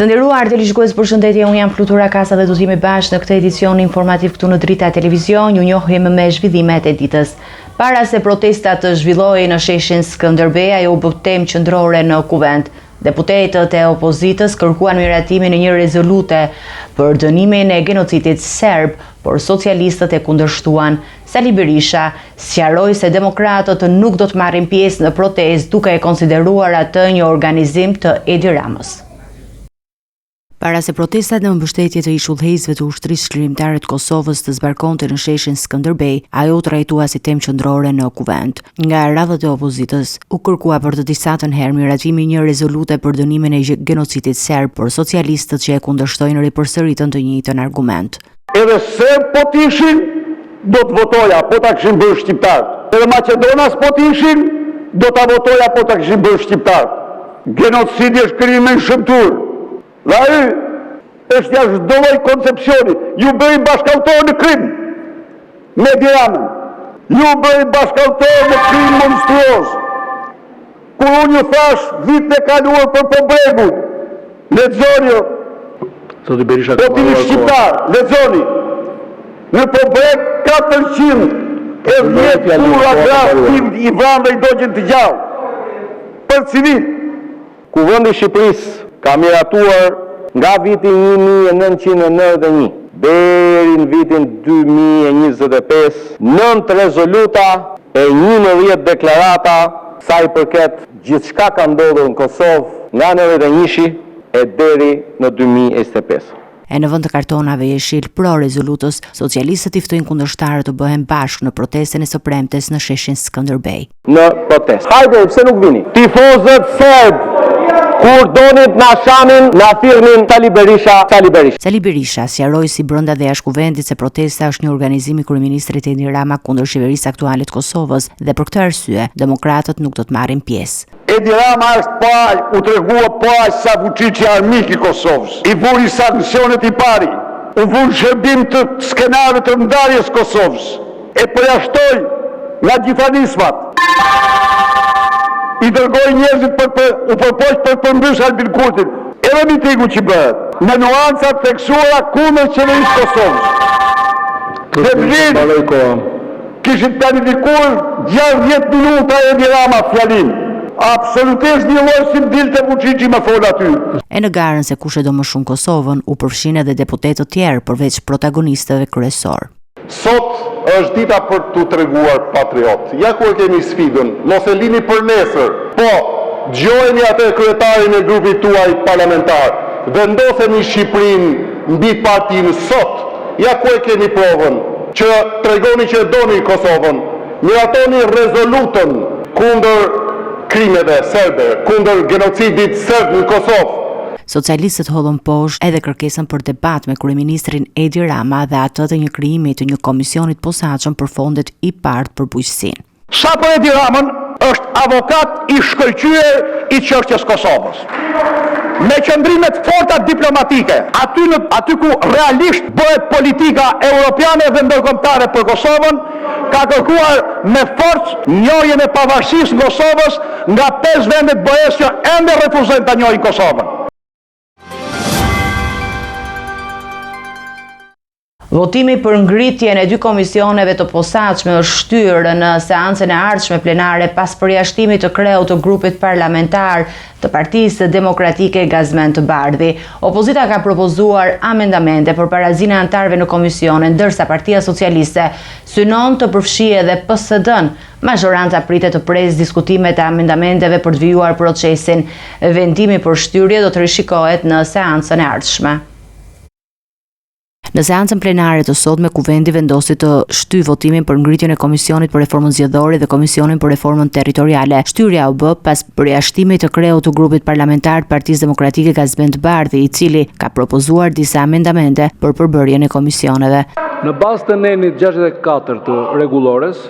Të nderuar televizionistë, përshëndetje, unë jam Flutura Kasa dhe do të jemi bashkë në këtë edicion informativ këtu në Drita Televizion. Ju njohim me zhvillimet e ditës. Para se protestat të zhvillohej në sheshin Skënderbej, ajo u bë temë qendrore në Kuvend. Deputetët e opozitës kërkuan miratimin e një rezolute për dënimin e genocidit serb, por socialistët e kundërshtuan. Sali Berisha sqaroi se demokratët nuk do të marrin pjesë në protestë, duke e konsideruar atë një organizim të Edi Ramës. Para se protestat në mbështetje të ish udhëheqësve të ushtrisë çlirimtare të Kosovës të zbarkonte në sheshin Skënderbej, ajo u trajtua si temë qendrore në Kuvend. Nga radhët e opozitës u kërkua për të disatën herë miratimi një rezolute për dënimin e genocidit serb, por socialistët që e kundërshtojnë ripërsëritën të njëjtën argument. Edhe serb po t'ishin, do të votoja, po ta kishin bërë shqiptar. Edhe Maqedonas po t'ishin, do ta votoja, po ta kishin bërë shqiptar. Genocidi është krim i shëmtuar. Dhe ai është jashtë çdo lloj koncepcioni. Ju bëjnë bashkëautor në krim me Edi Ramën. Ju bëjnë bashkëautor në krim monstruoz. Kur unë ju thash vitin e kaluar për Pobregut, lexoni. Zoti Berisha po t'jeni shqiptar, lexoni. Në Pobreg 400 e 10 tura grafim i vranë dhe i dogjen të gjallë. Për civil. Kuvendi i Shqipërisë ka miratuar nga viti 1991 deri në vitin 2025 9 rezoluta e 11 deklarata sa i përket gjithçka ka ndodhur në Kosovë nga 91 e deri në 2025. E në vend të kartonave jeshil pro rezolutës, socialistët i ftojnë kundërshtarët të bëhen bashkë në protestën e së premtes në sheshin Skënderbej. Në protestë. Hajde, pse nuk vini? Tifozët serb kur donit na shamin, na thirrnin Sali Berisha. Sali Berisha sqaroi si brenda dhe jashtë Kuvendit se protesta është një organizim i kryeministrit Edi Rama kundër qeverisë aktuale të Kosovës dhe për këtë arsye demokratët nuk do të marrin pjesë. Edi Rama është u tregua sa Vučići armik i Kosovës. I vuri sanksionet i pari. U vuri shërbim të skenarëve të ndarjes Kosovës. E përjashtoi nga gjithanismat. I dërgoi njerëzit u përpoq për përmbysh Albin Kurtin. Edhe mitingu që bëhet, me nuancat theksuara kundër qeverisë Kosovës. Dhe vjen kishin planifikuar 60 minuta Edi Rama fjalin. Absolutisht një lloj si dilte Vučići më fol aty. E në garën se kush e do më shumë Kosovën, u përfshin edhe deputetë të tjerë përveç protagonistëve kryesor. Sot është dita për t'u treguar patriot. Ja ku e kemi sfidën, mos e lini për nesër. Po, dëgjojeni atë kryetarin e grupit tuaj parlamentar. Vendoseni Shqipërinë mbi partinë sot. Ja ku e keni provën që tregoni që doni Kosovën. Miratoni rezolutën kundër krimeve serbe, kundër genocidit serb në Kosovë. Socialistët hollën poshtë edhe kërkesën për debat me kryeministrin Edi Rama dhe atë të një krijimi të një komisionit posaçëm për fondet i partë për bujqësinë. Sapo Edi Ramën është avokat i shkëlqyer i çështjes Kosovës. Me qëndrimet forta diplomatike, aty ku realisht bëhet politika europiane dhe ndërkombëtare për Kosovën, ka kërkuar me forcë njohjen e pavarësisë në Kosovës nga 5 vendet BE-s që ende refuzojnë ta njohin Kosovën. Votimi për ngritjen e 2 komisioneve të posaçme është shtyrë në seancën e ardhshme plenare pas përjashtimit të kreut të grupit parlamentar të Partisë Demokratike Gazmend të Bardhi. Opozita ka propozuar amendamente për parazinë e antarëve në komisione, ndërsa Partia Socialiste synon të përfshijë edhe PSD-n. Mazhoranta pritet të presë diskutimet e amendamenteve për të vijuar procesin. Vendimi për shtyrje do të rishikohet në seancën e ardhshme. Në seancën plenare të sotme, Kuvendi vendosi të shtyjë votimin për ngritjen e Komisionit për Reformën Zgjedhore dhe Komisionin për Reformën Territoriale. Shtyrja u bë pas përjashtimit të kreut të grupit parlamentar të Partisë Demokratike Gazmend të Bardhi, i cili ka propozuar disa amendamente për përbërjen e komisioneve. Në bazë të nenit 64 të rregullores,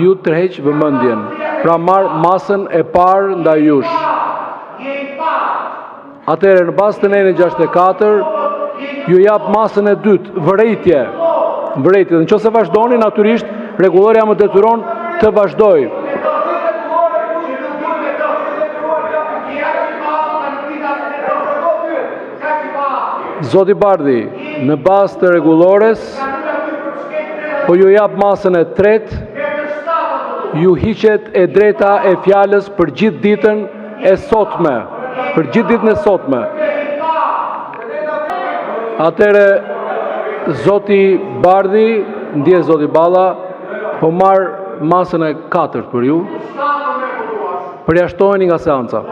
ju tërheq vëmendjen, pra marr masën e parë ndaj jush. Atëherë në bazë të nenit 64 ju jap masën e dytë, vërejtje. Nëse vazhdoni, natyrisht rregulloria më detyron të vazhdoj. Zoti Bardhi, në bazë të rregullores, po ju jap masën e tretë, ju hiqet e drejta e fjalës për gjithë ditën e sotme. Për gjithë ditën e sotme. Atëre, Zoti Bardhi, ndje Zoti Balla, po marr masën e katërt për ju. Përjashtoheni nga seanca.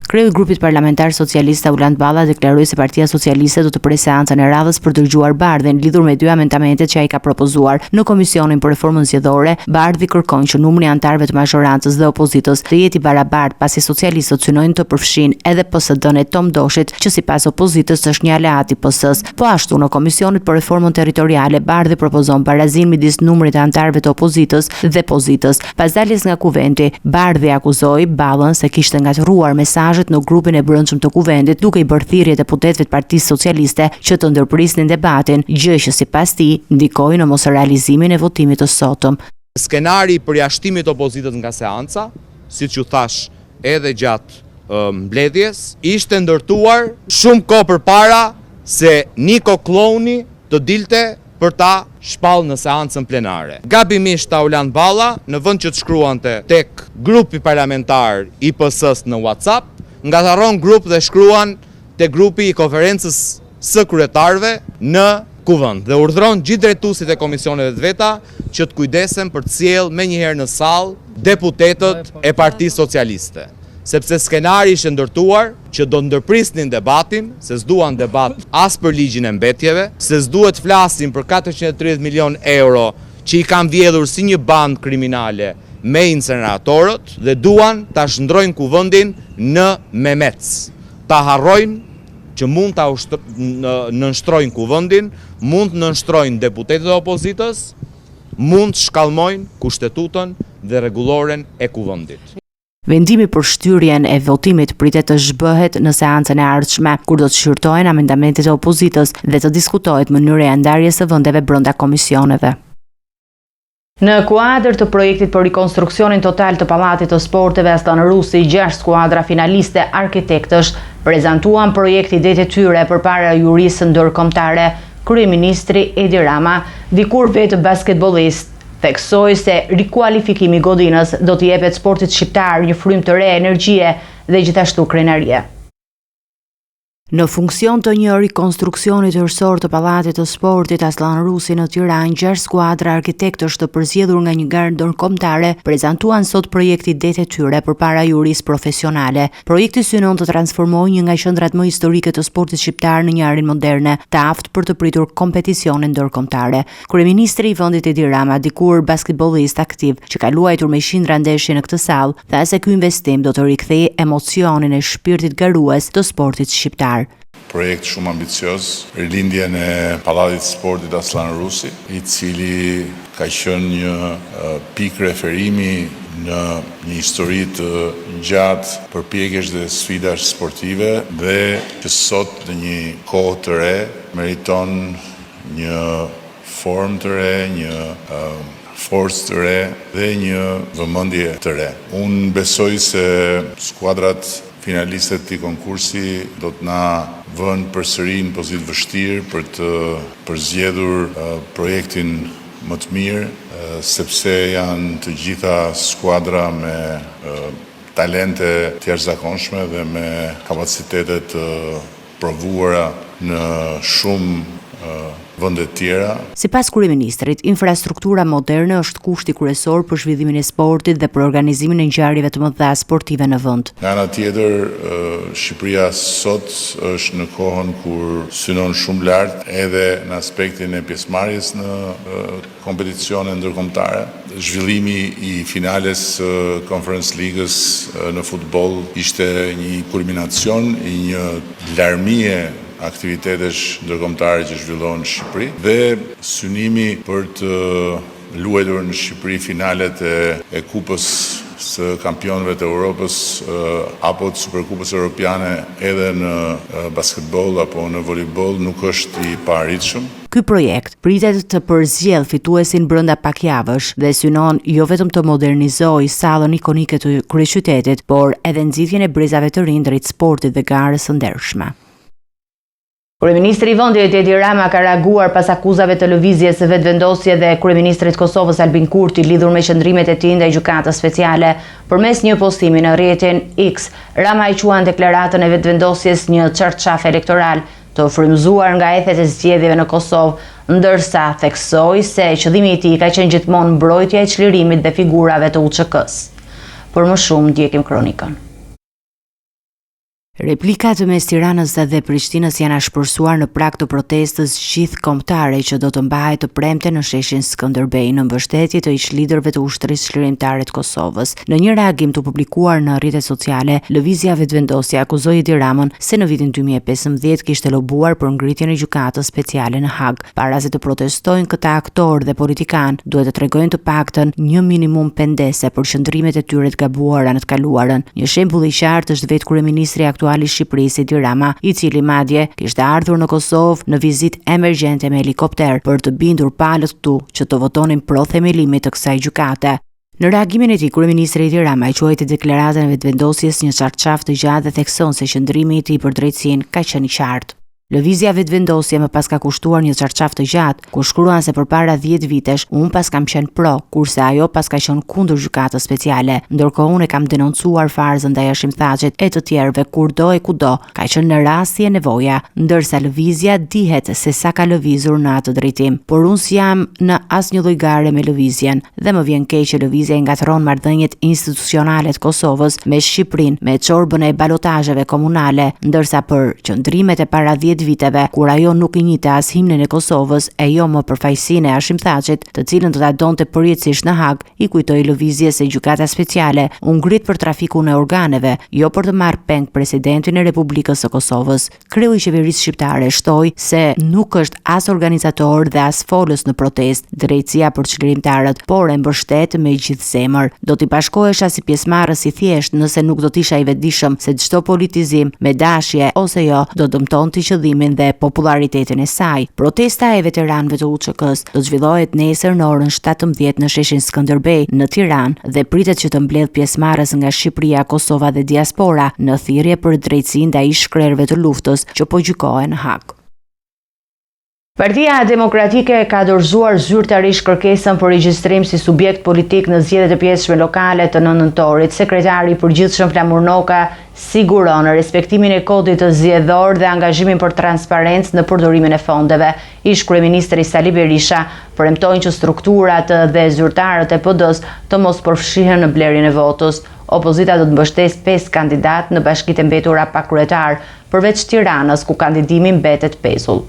Kreu i grupit parlamentar socialist Auland Balla deklaroi se Partia Socialiste do të presë seancën e radhës për të dëgjuar Bardhin lidhur me dy amendamentet që ai ka propozuar në Komisionin për Reformën Zgjedhore. Bardhi kërkon që numri i anëtarëve të majorancës dhe opozitës të jetë i barabartë, pasi socialistët synojnë të përfshinë edhe PSD-n e Tom Doshit, që sipas opozitës është një aleat i PS-s. Po ashtu në Komisionin për Reformën Territoriale, Bardhi propozon barazinë midis numrit të anëtarëve të opozitës dhe pozitës. Pas daljes nga kuvendit, Bardhi akuzoi Ballën se kishte ngatruar mesazhet në grupin e brendshëm të kuvendit, duke i bërë thirrje deputetëve të Partisë Socialiste që të ndërprisnin debatin, gjë që sipas tij ndikoi në mosrealizimin e votimit të sotëm. Skenari i përjashtimit opozitës nga seanca, siç ju thash edhe gjatë mbledhjes, ishte ndërtuar shumë kohë përpara se Niko Kloni të dilte për ta shpallë në seancën plenare. Gabimisht Auland Balla, në vend që të shkruante tek grupi parlamentar i PS-s në WhatsApp, ngatharon grup dhe shkruan te grupi i konferencës së kryetarëve në kuvend dhe urdhëron gjithë drejtuesit e komisioneve të veta që të kujdesen për të sjellë menjëherë në sallë deputetët e Partisë Socialiste. Sepse skenari ishte ndërtuar që do ndërprisnin debatin, se s'duan debat as për ligjin e mbetjeve, se s'duhet flasin për 430 milion euro që i kanë vjedhur si një bandë kriminale me inceneratorët dhe duan ta shndrojnë kuvendin në Memec. Ta harrojnë që mund ta nënshtrojnë kuvendin, mund të nënshtrojnë deputetët e opozitës, mund të shkallmojnë kushtetutën dhe rregulloren e kuvendit. Vendimi për shtyrjen e votimit pritet të zhbëhet në seancën e ardhshme, kur do të shqyrtohen amendamentet e opozitës dhe të diskutohet mënyra e ndarjes së vendeve brenda komisioneve. Në kuadër të projektit për rikonstruksionin total të Pallatit të Sporteve Aslan Rusi, 6 skuadra finaliste arkitektësh prezantuan projekti detyre përpara jurisë ndërkombëtare. Kryeministri Edi Rama, dikur vetë basketbollist, theksoi se rikualifikimi i godinës do t'i jepet sportit shqiptar një frymë të re energjie dhe gjithashtu krenarie. Në funksion të një rikonstruksioni tërësor të Pallatit të Sportit Aslan Rusi në Tiranë, 6 skuadra arkitektësh të përzgjedhur nga një garë ndërkombëtare prezantuan sot projektin det e tyre përpara jurisë profesionale. Projekti synon të transformojë një nga qendrat më historike të sportit shqiptar në një arenë moderne, të aftë për të pritur kompeticione ndërkombëtare. Kryeministri i vendit Edi Rama, dikur basketbollist aktiv që ka luajtur me qindra ndeshje në këtë sallë, tha se ky investim do të rikthejë emocionin e shpirtit garues të sportit shqiptar. Projekt shumë ambicioz, rilindjen e Pallatit të Sportit Aslan Rusi, i cili ka qenë një pikë referimi në një histori të gjatë përpjekjesh dhe sfidash sportive dhe që sot në një kohë të re meriton një formë të re, një forcë të re dhe një vëmendje të re. Unë besoj se skuadrat finalistët të konkursi do të na vënë përsëri në pozitë vështirë për të përzgjedhur projektin më të mirë, sepse janë të gjitha skuadra me talente të jashtëzakonshme dhe me kapacitete të provuara në shumë vende tjera. Sipas kryeministrit, infrastruktura moderne është kushti kryesor për zhvillimin e sportit dhe për organizimin e ngjarjeve të mëdha sportive në vend. Nga ana tjetër, Shqipëria sot është në kohën kur synon shumë lart edhe në aspektin e pjesëmarrjes në kompeticione ndërkombëtare. Zhvillimi i finales Conference League-s në futboll ishte një kulminacion i një larmie aktivitetesh ndërkombëtare që zhvillohen në Shqipëri dhe synimi për të luajtur në Shqipëri finalet e Kupës së Kampionëve të Europës apo të Superkupës Europiane edhe në basketbol apo në volejbol nuk është i paarritshëm. Ky projekt pritet të përzgjedh fituesin brenda pak javësh dhe synon jo vetëm të modernizojë sallën ikonike të kryeqytetit, por edhe nxitjen e brezave të rinj drejt sportit dhe garës së ndershme. Kryeministri i vendit Edi Rama ka reaguar pas akuzave të lëvizjes së vetëvendosje dhe kryeministrit të Kosovës Albin Kurti lidhur me qëndrimet e tij ndaj gjykatës speciale. Përmes një postimi në rrjetin X, Rama i quan deklaratën e vetëvendosjes një çarçaf elektoral të frymëzuar nga ethet e zgjedhjeve në Kosovë, ndërsa theksoi se qëllimi i tij ka qenë gjithmonë mbrojtja e çlirimit dhe figurave të UÇK-s. Për më shumë ndjekim kronikën. Replikat mes Tiranës dhe Prishtinës janë ashpërsuar në prag të protestës gjithkombëtare që do të mbahet të premte në sheshin Skënderbej në mbështetje të ish-liderëve të ushtrisë çlirimtare të Kosovës. Në një reagim të publikuar në rrjetet sociale, Lëvizja Vetëvendosje akuzoi Edi Ramën se në vitin 2015 kishte lobuar për ngritjen e gjykatës speciale në Hag. Para se të protestojnë këta aktorë dhe politikanë, duhet të tregojnë të paktën një minimum pendese për qëndrimet e tyre të gabuara në të kaluarën. Një shembull i qartë është vetë kryeministri aktual i Shqipërisë Edi Rama, i cili madje kishte ardhur në Kosovë në vizitë emergjente me helikopter për të bindur palët këtu që të votonin pro themelimit të kësaj gjykate. Në reagimin e tij, kryeministri Edi Rama i quajti deklaratën e vetëvendosjes një çarçaf të gjatë dhe thekson se qëndrimi i tij për drejtësinë ka qenë i qartë. Lëvizja Vetëvendosje më pas ka kushtuar një çarçaf të gjatë, ku shkruan se përpara 10 vitesh unë pas kam qenë pro, kurse ajo pas ka qenë kundër gjykatës speciale. Ndërkohë unë kam denoncuar farzën ndaj Hashim Thaçit e të tjerëve kurdo e kudo, ka qenë në rast si e nevoja, ndërsa lëvizja dihet se sa ka lëvizur në atë drejtim. Por unë s'jam në asnjë lloj gare me lëvizjen dhe më vjen keq që lëvizja i ngatron marrëdhëniet institucionale të Kosovës me Shqipërinë, me çorbën e balotazheve komunale, ndërsa për qëndrimet e para 10 viteve, kur ajo nuk i njihte as himnin e Kosovës e jo më përfaqësinë e Hashim Thaçit, të cilën do ta donte përjetësisht në Hag, i kujtoi lëvizjes se gjykata speciale u ngrit për trafikun e organeve, jo për të marrë peng presidentin e Republikës së Kosovës. Kreu i qeverisë shqiptare shtoi se nuk është as organizator dhe as folës në protest drejtësia për çlirimtarët, por e mbështet me gjithë zemër. Do t'i bashkohesha si pjesëmarrës i thjesht nëse nuk do t'isha i vetëdijshëm se çdo politizim me dashje ose jo do dëmtonte qëllimin dhe popularitetin e saj. Protesta e veteranëve të UÇK-s do të zhvillohet nesër në orën 17 në sheshin Skënderbej në Tiranë dhe pritet që të mbledh pjesëmarrës nga Shqipëria, Kosova dhe diaspora në thirrje për drejtësi ndaj shkrerëve të luftës që po gjykohen në Hag. Partia Demokratike ka dorëzuar zyrtarisht kërkesën për regjistrim si subjekt politik në zgjedhjet e pjesëme lokale të 9 nëntorit. Sekretari i përgjithshëm Flamur Noka siguron respektimin e kodit të zgjedhor dhe angazhimin për transparencë në përdorimin e fondeve. Ish kryeministri Sali Berisha premtojnë që strukturat dhe zyrtarët e PD-s të mos përfshihen në blerjen e votës. Opozita do të mbështesë 5 kandidat në bashkitë e mbetura pa kryetar, përveç Tiranës ku kandidimi mbetet pezull.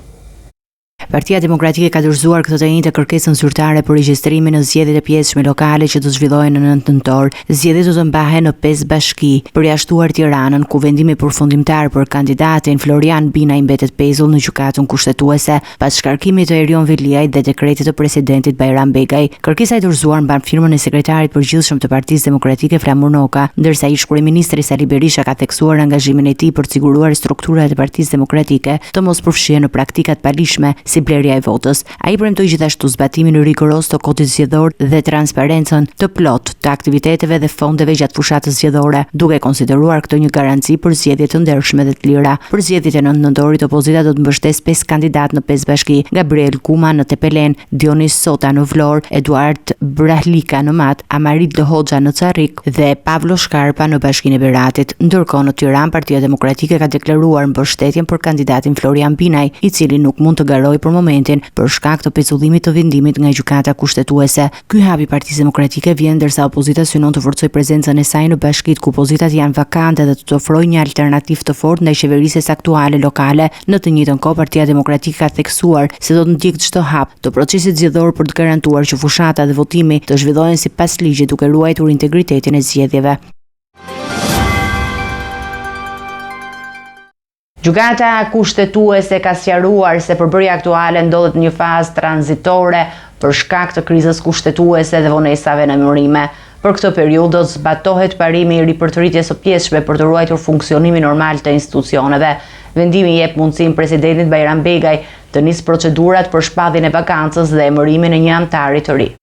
Partia Demokratike ka dorëzuar këtë të njëjtë kërkesën zyrtare për regjistrimin në zgjedhjet e pjesëme lokale që do zhvillohen në 9 nëntor. Zgjedhjet do të mbahen në 5 bashki, përjashtuar Tiranën, ku vendimi përfundimtar për kandidatin Florian Binaj mbetet pezull në gjykatën kushtetuese pas shkarkimit të Erion Veliaj dhe dekretit të presidentit Bajram Begaj. Kërkesa e dorëzuar mban firmën e sekretarit përgjithshëm të Partisë Demokratike Flamur Noka, ndërsa ish kryeministri Sali Berisha ka theksuar angazhimin e tij për të siguruar strukturat e Partisë Demokratike të mos përfshihen në praktikat palishme si blerja e votës. Ai premtoi gjithashtu zbatimin rigoroz të kodit zgjedhor dhe transparencën të plot të aktiviteteve dhe fondeve gjatë fushatës zgjedhore, duke konsideruar këtë një garanci për zgjedhje të ndershme dhe të lira. Për zgjedhjet e 9 nëntorit, opozita do të mbështesë 5 kandidat në 5 bashki: Gabriel Kuma në Tepelen, Dionis Sota në Vlorë, Eduard Brahlika në Mat, Amarit Hoxha në Carrik dhe Pavlo Shkarpa në Bashkinë e Beratit. Ndërkohë në Tiranë, Partia Demokratike ka deklaruar mbështetjen për kandidatin Florian Binaj, i cili nuk mund të garojë për momentin për shkak të pezullimit të vendimit nga gjykata kushtetuese. Ky hap i Partisë Demokratike vjen ndërsa opozita synon të forcojë prezencën e saj në bashkitë ku pozitat janë vakante dhe të ofrojë një alternativë të fortë ndaj qeverisjes aktuale lokale. Në të njëjtën kohë, Partia Demokratike ka theksuar se do të ndjekë çdo hap të procesit zgjedhor për të garantuar që fushata dhe votimi të zhvillohen sipas ligjit duke ruajtur integritetin e zgjedhjeve. Gjykata kushtetuese ka sqaruar se përbërja aktuale ndodhet në një fazë tranzitore për shkak të krizës kushtetuese dhe vonesave në emërime. Për këtë periudhë do të zbatohet parimi i ripërtëritjes së pjesshme për të ruajtur funksionimin normal të institucioneve. Vendimi jep mundësinë presidentit Bajram Begaj të nisë procedurat për shpalljen e vakancës dhe emërimin e një anëtari të ri.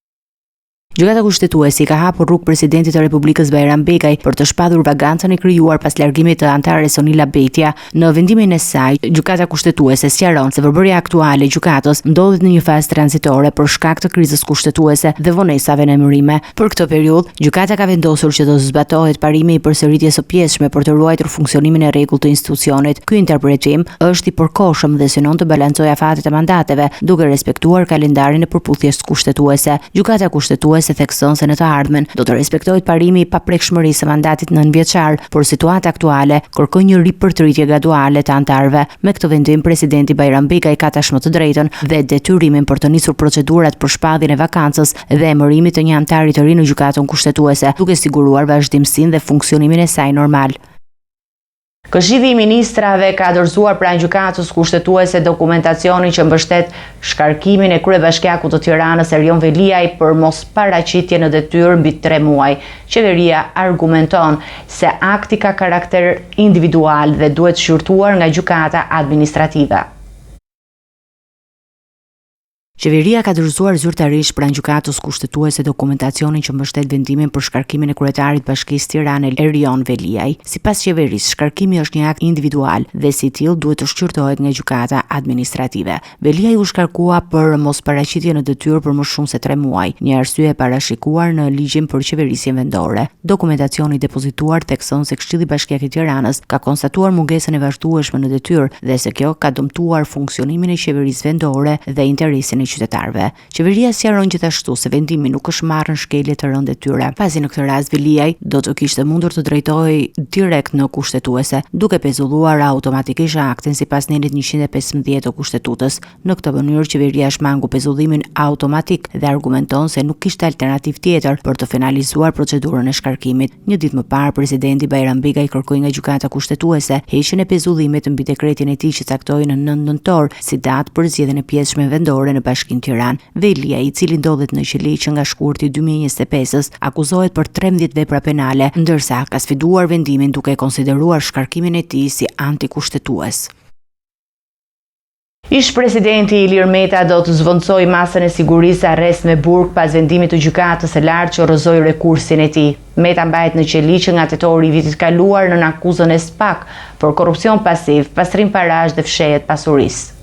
Gjykata kushtetuese ka hapur rrugë presidentit të Republikës Bajram Begaj për të shpadur vagancën e krijuar pas largimit të anëtares Sonila Betja. Në vendimin e saj, gjykata kushtetuese sqaron se përbërja aktuale e gjykatës ndodhet në një fazë tranzitore për shkak të krizës kushtetuese dhe vonesave në emërime. Për këtë periudhë, gjykata ka vendosur që të zbatohet parimi i përsëritjes së pjesshme për të ruajtur funksionimin e rregullt të institucionit. Ky interpretim është i përkohshëm dhe synon të balancojë afatet e mandateve, duke respektuar kalendarin e përputhjes kushtetuese. Gjykata kushtetuese se thekson se në të ardhmen do të respektohet parimi i paprekshmërisë së mandatit 9-vjeçar, por situata aktuale kërkon një ripërtritje graduale të anëtarëve. Me këtë vendim, presidenti Bajram Begaj ka tashmë të drejtën dhe detyrimin për të nisur procedurat për shpalljen e vakancës dhe emërimit të një anëtari të ri në gjykatën kushtetuese, duke siguruar vazhdimsinë dhe funksionimin e saj normal. Këshilli i Ministrave ka dorëzuar pranë gjykatës kushtetuese dokumentacionin që mbështet shkarkimin e kryebashkiakut të Tiranës Erion Veliaj për mos paraqitje në detyrë mbi 3 muaj. Qeveria argumenton se akti ka karakter individual dhe duhet shqyrtuar nga gjykata administrative. Qeveria ka dorëzuar zyrtarisht pranë gjykatës kushtetuese dokumentacionin që mbështet vendimin për shkarkimin e kryetarit të Bashkisë Tiranë Erion Veliaj. Sipas qeverisë, shkarkimi është një akt individual dhe si tillë duhet të shqyrtohet nga gjykata administrative. Veliaj u shkarkua për mos paraqitje në detyrë për më shumë se 3 muaj, një arsye e parashikuar në ligjin për qeverisjen vendore. Dokumentacioni depozituar thekson se Këshilli Bashkiak i Tiranës ka konstatuar mungesën e vazhdueshme në detyrë dhe se kjo ka dëmtuar funksionimin e qeverisë vendore dhe interesin qytetarëve. Qeveria sqaron gjithashtu se vendimi nuk është marrë në shkelje të rëndë detyre, pasi në këtë rast Veliaj do të kishte mundur të drejtohej direkt në kushtetuese, duke pezulluar automatikisht aktin sipas nenit 115 të kushtetutës. Në këtë mënyrë qeveria shmangu pezullimin automatik dhe argumenton se nuk kishte alternativë tjetër për të finalizuar procedurën e shkarkimit. Një ditë më parë, presidenti Bajram Begaj kërkoi nga gjykata kushtetuese heqjen e pezullimit mbi dekretin e tij që caktoi në 9 nëntor si datë për zgjedhjen e pjesëme vendore në Bashkinë Tiranë. Veliaj, i cili ndodhet në qeliq nga shkurti 2025-s, akuzohet për 13 vepra penale, ndërsa ka sfiduar vendimin duke konsideruar shkarkimin e tij si antikushtetues. Ish-presidenti Ilir Meta do të zvendçojë masën e sigurisë arrest me burg pas vendimit të gjykatës së lartë që rrëzoi rekursin e tij. Meta mbahet në qeliq nga tetori i vitit kaluar në akuzën e SPAK për korrupsion pasiv, pastrim parash dhe fshehjet pasurisë.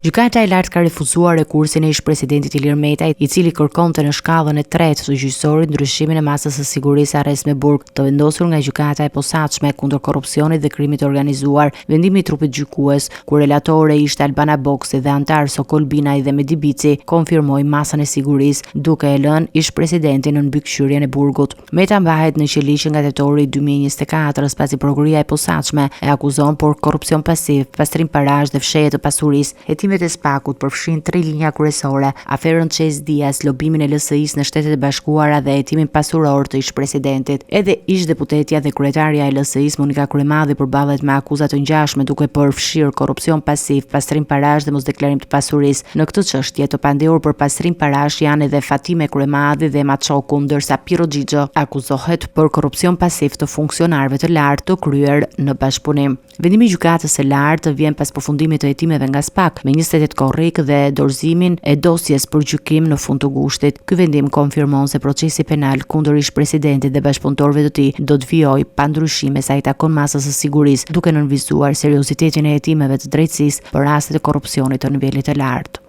Gjykata e lartë ka refuzuar rekursin e ish-presidentit Ilir Metaj, i cili kërkonte në shkallën e 3 të gjyqësorit ndryshimin e masës së sigurisë arrest me burg, të vendosur nga gjykata e posaçme kundër korrupsionit dhe krimit të organizuar. Vendimi i trupit gjykues, ku relatore ishte Albana Boksi dhe antar Sokol Binaj dhe Medi Bici, konfirmoi masën e sigurisë, duke e lënë ish-presidentin në mbikëqyrjen e burgut. Meta mbahet në qeliq nga tetori 2024, pasi prokuria e posaçme e akuzon për korrupsion pasiv, pastrim parash dhe fshehje të pasurisë. Hetimet e SPAK-ut përfshin 3 linja kryesore: aferën Çes Dias, lobimin e LSI-s në Shtetet e Bashkuara dhe hetimin pasuror të ish-presidentit. Edhe ish-deputetja dhe kryetaria e LSI-s Monika Kryemadhi përballet me akuza të ngjashme duke përfshirë korrupsion pasiv, pastrim parash dhe mosdeklarim të pasurisë. Në këtë çështje të pandehur për pastrim parash janë edhe Fatime Kryemadhi dhe Maçoku, ndërsa Piro Xhixho akuzohet për korrupsion pasiv të funksionarëve të lartë të kryer në bashkëpunim. Vendimi i gjykatës së lartë vjen pas përfundimit të hetimeve nga SPAK me 28 korrik dhe dorëzimin e dosjes për gjykim në fund të gushtit. Ky vendim konfirmon se procesi penal kundër ish-presidentit dhe bashkëpunëtorëve të tij do të vijojë pa ndryshime sa i takon masës së sigurisë, duke nënvizuar seriozitetin e hetimeve të drejtësisë për raste të korrupsionit të nivelit të lartë.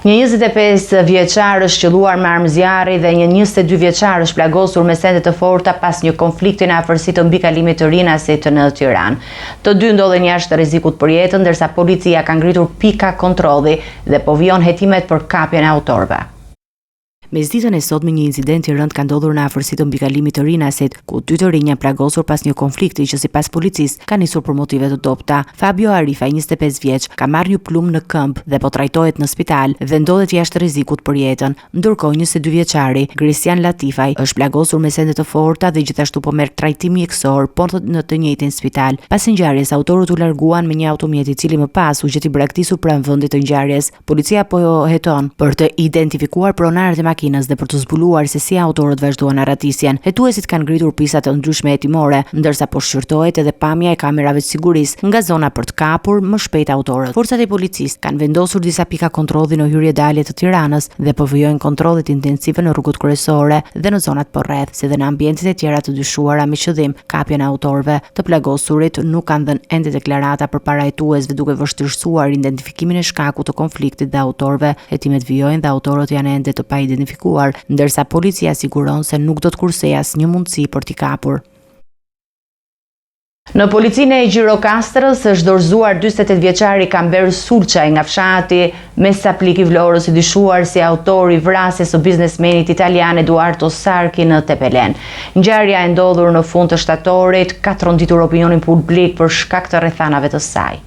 Një 25 vjeçar është qelluar me armë zjarri dhe një 22 vjeçar është plagosur me sende të forta pas një konflikti në afërsi të mbikalimit të Rinasit në Tiranë. Të dy ndodhen jashtë rrezikut për jetën, ndërsa policia ka ngritur pika kontrolli dhe po vijon hetimet për kapjen e autorëve. Mesditën e sotme një incident i rënd ka ndodhur në afërsi të mbikalimit të Rinasit, ku 2 të rinj janë plagosur pas një konflikti që sipas policisë ka nisur për motive të dobta. Fabio Arifa, 25 vjeç, ka marrë një plumb në këmbë dhe po trajtohet në spital dhe ndodhet jashtë rrezikut për jetën. Ndërkohë 22 vjeçari Gristian Latifaj është plagosur me sende të forta dhe gjithashtu po merr trajtim mjekësor, por në të njëjtin spital. Pas ngjarjes, autorët u larguan me një automjet i cili më pas u gjeti braktisur pranë vendit të ngjarjes. Policia po heton për të identifikuar pronarët e makinës dhe për të zbuluar se si autorët vazhduan arratisjen. Hetuesit kanë ngritur pisa të ndryshme hetimore, ndërsa po shqyrtohet edhe pamja e kamerave të sigurisë nga zona për të kapur më shpejt autorët. Forcat e policisë kanë vendosur disa pika kontrolli në hyrje-dalje të Tiranës dhe po vijojnë kontrollet intensive në rrugët kryesore dhe në zonat përreth, si dhe në ambientet e tjera të dyshuara me qëllim kapjen e autorëve. Të plagosurit nuk kanë dhënë ende deklarata përpara hetuesve, duke vështirësuar identifikimin e shkakut të konfliktit dhe autorëve. Hetimet vijojnë dhe autorët janë ende të paidentifikuar, ndërsa policia siguron se nuk do të kursejë asnjë mundësi për t'i kapur. Në policinë e Gjirokastrës është dorëzuar 48 vjeçari Kamber Sulçaj nga fshati Mesaplik i Vlorës, i dyshuar si autor i vrasjes së biznesmenit italian Eduardo Sarki në Tepelen. Ngjarja e ndodhur në fund të shtatorit ka tronditur opinionin publik për shkak të rrethanave të saj.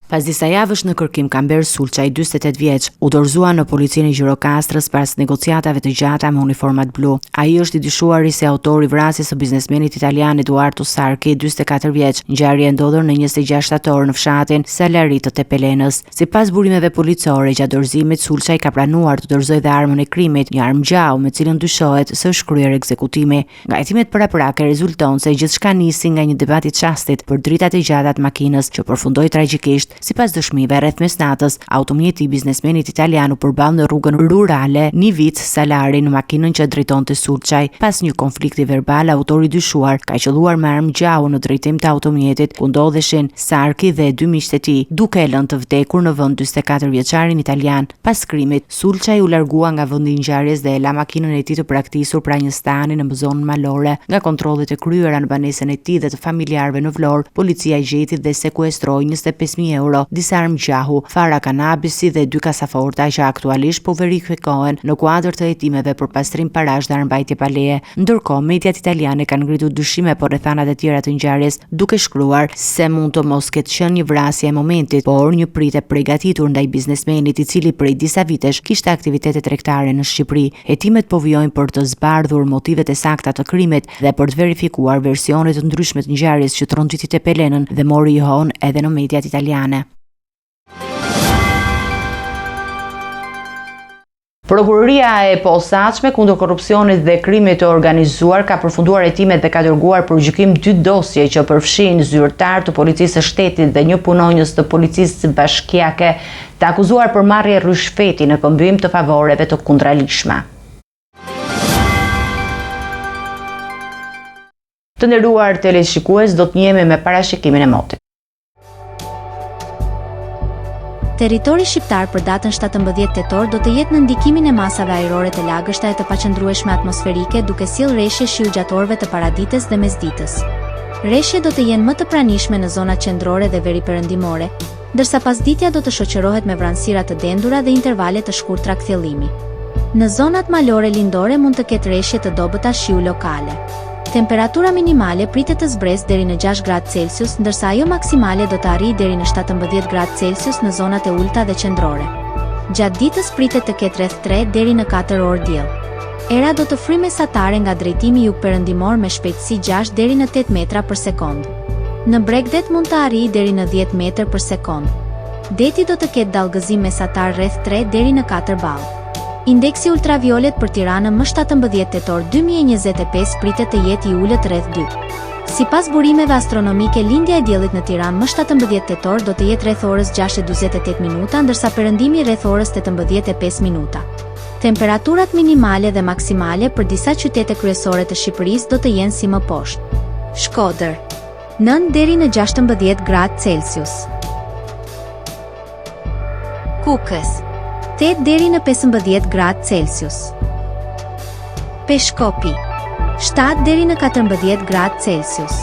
Pas disa javësh në kërkim, Kamber Sulçaj, 48 vjeç, u dorëzua në policinë e Gjirokastrës pas negociatave të gjata me uniformat blu. Ai është i dyshuar si autor i vrasjes së biznesmenit italian Eduardo Sarki, 44 vjeç. Ngjarja ndodhur në 26 shtator në fshatin Salari të Tepelenës. Sipas burimeve policore, gjatë dorëzimit Sulçaj ka planuar të dorëzojë dhe armën e krimit, një armë gjau me cilën dyshohet se është kryer ekzekutimi. Nga hetimet paraprake rezulton se gjithçka nisi nga një debat i çastit për dritat e gjata të makinës, që përfundoi tragjikisht. Sipas dëshmive, rreth mesnatës, automjeti i biznesmenit italian u përball në rrugën rurale Nivic Salari në makinën që drejtonte Sulçaj. Pas një konflikti verbal, autori dyshuar ka qelluar me armë gjau në drejtim të automjetit ku ndodheshin Sarki dhe 2 miqtë e tij, duke e lënë të vdekur në vend 44 vjeçarin italian. Pas krimit, Sulçaj u largua nga vendi i ngjarjes dhe e la makinën e tij të praktisur pra një stani në zonën malore. Nga kontrollet e kryera në banesën e tij dhe të familjarëve në Vlorë, policia gjeti dhe sekuestroi 25.000 euro, disa armë gjahu, fara kanabisi dhe 2 kasaforta që aktualisht po verifikohen në kuadër të hetimeve për pastrim parash dhe armbajtje pa leje. Ndërkohë, mediat italiane kanë ngritur dyshime për rrethanat e tjera të ngjarjes, duke shkruar se mund të mos ketë qenë një vrasje e momentit, por një pritje përgatitur ndaj biznesmenit i cili prej disa vitesh kishte aktivitete tregtare në Shqipëri. Hetimet po vijojnë për të zbardhur motivet e sakta të krimit dhe për të verifikuar versione të ndryshme të ngjarjes që tronjiti Tepelenën dhe mori johon edhe në mediat italiane. Prokuroria e posaçme kundër korrupsionit dhe krimit të organizuar ka përfunduar hetimet dhe ka dërguar për gjykim 2 dosje që përfshin zyrtar të policisë së shtetit dhe një punonjës të policisë bashkiake të akuzuar për marrje rishfeti në këmbim të favoreve të kundralishme. Të nderuar teleshikues, do të njihemi me parashikimin e motit. Territori shqiptar për datën 17 tetor do të jetë në ndikimin e masave ajrore të lagështa e të paqëndrueshme atmosferike, duke sjellë rreshje shiugjatorëve të paradites dhe mesdites. Rreshje do të jenë më të pranishme në zonat qendrore dhe veriperëndimore, ndërsa pasditja do të shoqërohet me vranësira të dendura dhe intervale të shkurtra kthjellimi. Në zonat malore lindore mund të ketë rreshje të dobëta shiu lokale. Temperatura minimale pritet të zbresë deri në 6 gradë Celsius, ndërsa ajo maksimale do të arrijë deri në 17 gradë Celsius në zonat e ulta dhe qendrore. Gjatë ditës pritet të ketë rreth 3 deri në 4 orë diell. Era do të fryjë mesatare nga drejtimi jugperëndimor me shpejtësi 6 deri në 8 metra për sekond. Në Bregdet mund të arrijë deri në 10 metër për sekond. Deti do të ketë dallgëzim mesatar rreth 3 deri në 4 ballë. Indeksi ultraviolet për Tiranën më 17 tetor 2025 pritet të jetë i ulët rreth 2. Sipas burimeve astronomike, lindja e diellit në Tiranë më 17 tetor do të jetë rreth orës 6:48 minuta, ndërsa perëndimi rreth orës 18:05 minuta. Temperaturat minimale dhe maksimale për disa qytete kryesore të Shqipërisë do të jenë si më poshtë. Shkodër 9 deri në 16 gradë Celsius. Kukës 8 deri në 15 gradë Celsius. Peshkopi 7 deri në 14 gradë Celsius.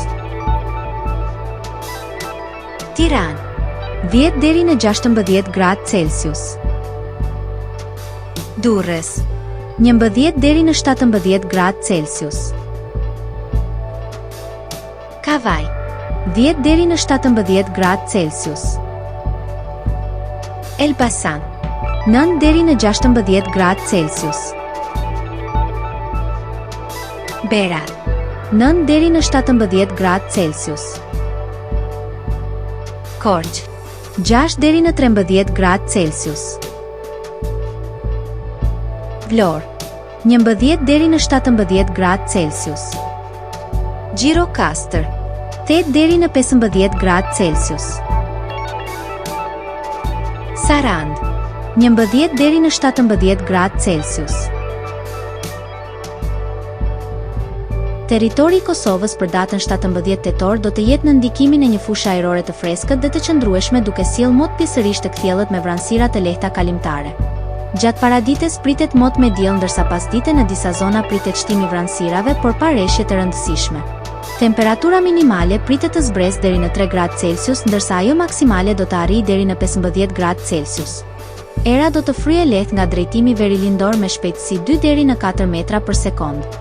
Tiranë 10 deri në 16 gradë Celsius. Durrës 11 deri në 17 gradë Celsius. Kavaj 10 deri në 17 gradë Celsius. Elbasan 9 deri në 16 gradë Celsius. Berat 9 deri në 17 gradë Celsius. Korçë 6 deri në 13 gradë Celsius. Vlorë, 11 deri në 17 gradë Celsius. Gjirokastër, 8 deri në 15 gradë Celsius. Sarand, 11 deri në 17 gradë Celsius. Territori i Kosovës për datën 17 tetor do të jetë në ndikimin e një fushe ajrore të freskët dhe të qëndrueshme duke sjellë mot pjesërisht të kthjellët me vranësira të lehta kalimtare. Gjatë paradites pritet mot me diell ndërsa pasdite në disa zona pritet shtim i vranësirave por pa rreshje të rëndësishme. Temperatura minimale pritet të zbresë deri në 3 gradë Celsius ndërsa ajo maksimale do të arrijë deri në 15 gradë Celsius. Era do të fryejë lehtë nga drejtimi verilindor me shpejtësi 2 deri në 4 metra për sekond.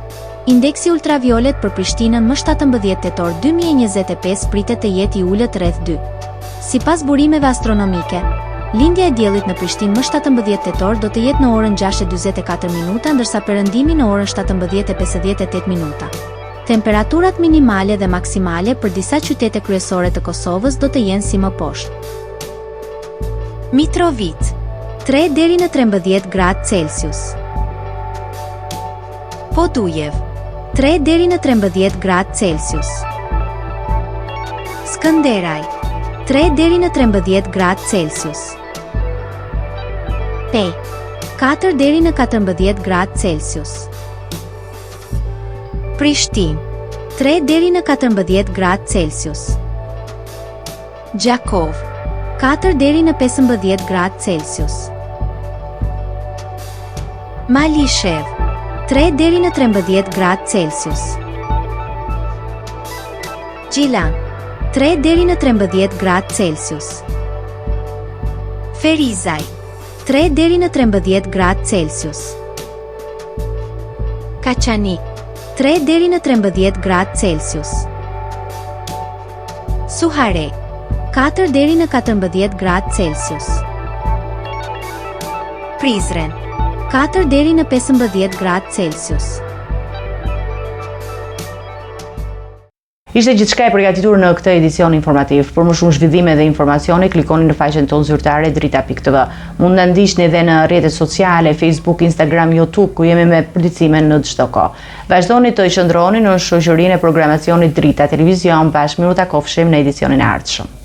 Indeksi ultraviolet për Prishtinën më 17 tetor 2025 pritet të jetë i ulët rreth 2. Sipas burimeve astronomike, lindja e diellit në Prishtinë më 17 tetor do të jetë në orën 6:44 minuta ndërsa perëndimi në orën 17:58 minuta. Temperaturat minimale dhe maksimale për disa qytete kryesore të Kosovës do të jenë si më poshtë. Mitrovica, 3 deri në 13 gradë Celsius. Podujev, 3 deri në 13 gradë Celsius. Skënderaj, 3 deri në 13 gradë Celsius. Pej, 4 deri në 14 gradë Celsius. Prishtinë, 3 deri në 14 gradë Celsius. Gjakov, 4 deri në 15 gradë Celsius. Malishev, 3 deri në 13 gradë Celsius. Gjilan, 3 deri në 13 gradë Celsius. Ferizaj, 3 deri në 13 gradë Celsius. Kaçanik, 3 deri në 13 gradë Celsius. Suharek, 4 deri në 14 gradë Celsius. Prizren, 4 deri në 15 gradë Celsius. Ishte gjithçka e përgatitur në këtë edicion informativ. Për më shumë zhvillime dhe informacione, klikoni në faqen tonë zyrtare drita.tv. Mund na ndiqni edhe në rrjetet sociale, Facebook, Instagram, YouTube, ku jemi me përditësime në çdo kohë. Vazhdoni të qëndroni në shoqërinë e programacionit Drita Televizion. Bashkë miru takofshim në edicionin e ardhshëm.